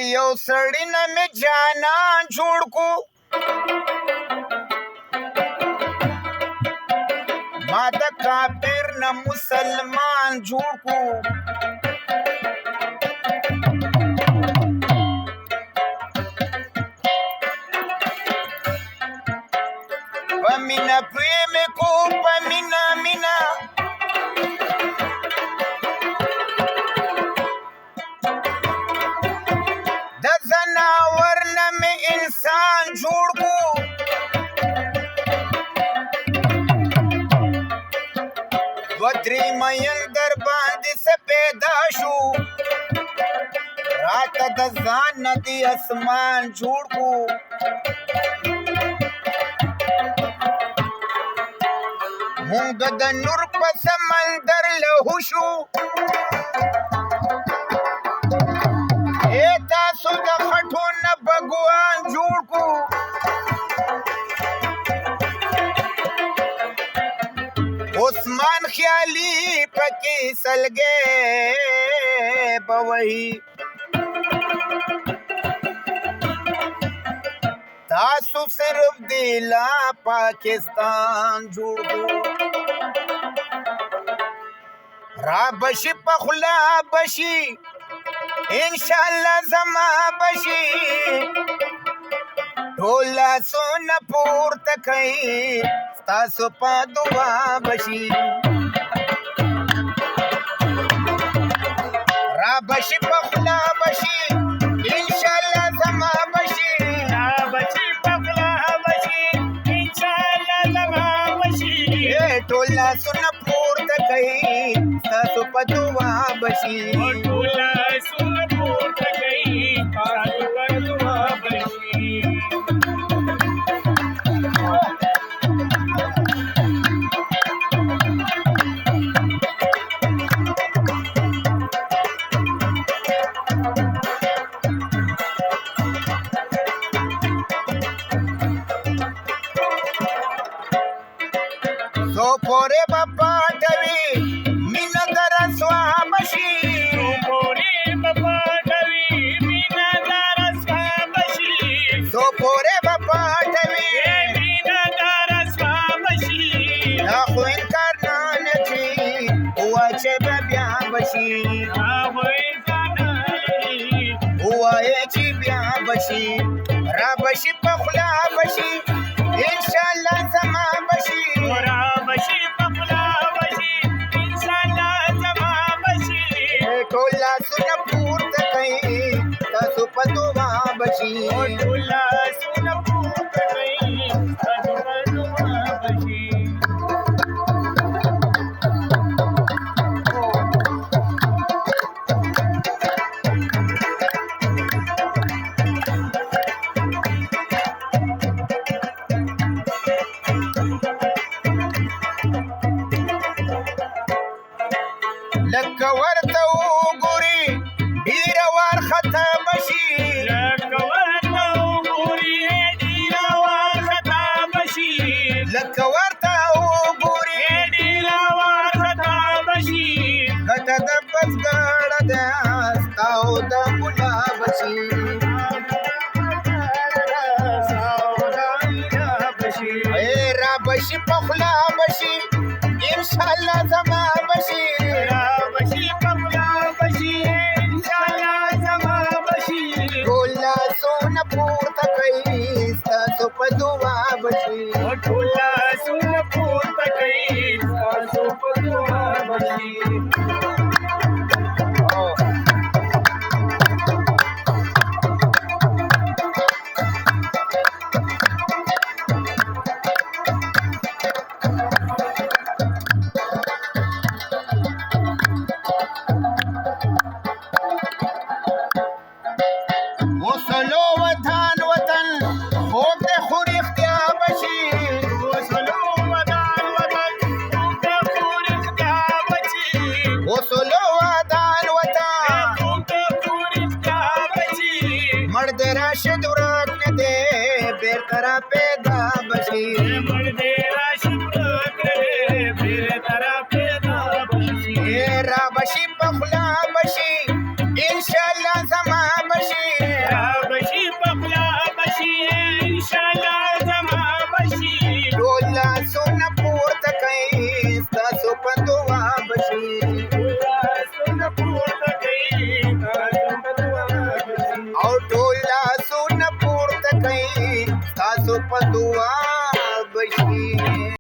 یو سړی نه مې جانان جوړ کو ما د کافر نه مسلمان جوړ کو په مینه پرې مې کو په مینه مینه د ځناور نه مې انسان جوړ کو دوه درې مین در باندې څه پیدا شو راته د ځان نه دې اسمان جوړ کو مونږ د نور په سمندر لهو شو تاسو د خټو نه بګوان جوړ کو عثمان خیالي پکې سلګې بوي تاسو صرف دیلا پاکستان جوړ کو را بشي پخلا بشي انشاءاللہ زما بشي ټول لاسونه پورته کوي ستاسو په دعا بشي را بشي پخلا بشي انشاءاللہ زما بشي را بشي پخلا بشي انشاءاللہ زما بشي ټول لاسونه پورته کوي ستاسو په دعا بشي سو پورے بپا ڈوی مینا درسوا بشی سو پورے بپا ڈوی مینا درسوا بشی سو پورے بپا ڈوی مینا درسوا بشی نا خو انکار نانچی ہوا چه بیا بشی نا خو انکار نانچی ہوا چه بیا بشی را بشی پخلا بشی انشاءاللہ زما بشی ټول لاسونه پورته کوي تاسو په دعا بشي ټول لاسونه پورته کوي تاسو په دعا بشي لکه ورته وګوري ډیره وارخطا بشي لکه ورته وګوري ډیره وارخطا بشي لکه ورته وګوري ډیره وارخطا بشي ګټه د بزګر د ستاو د ګلا بشي را بشي پخلا بشي انشاءاللہ زما بشي پورته کوي ستاسو په دعا بشي ټول لاسونه پورته کوي ستاسو په دعا بشي وصلو وطن وطن خوب دے خوری اختیار بشی وصلو وطن وطن خوب دے خوری اختیار بشی وصلو وطن وطن خوب دے خوری اختیار بشی مرد راشد ورک ندے بیر طرح پیدا بشی مرد راشد ورک ندے بیر طرح پیدا بشی را بشی پخلا بشی انشاءاللہ زما بشی لاسونه پورته کوي ستاسو په دعا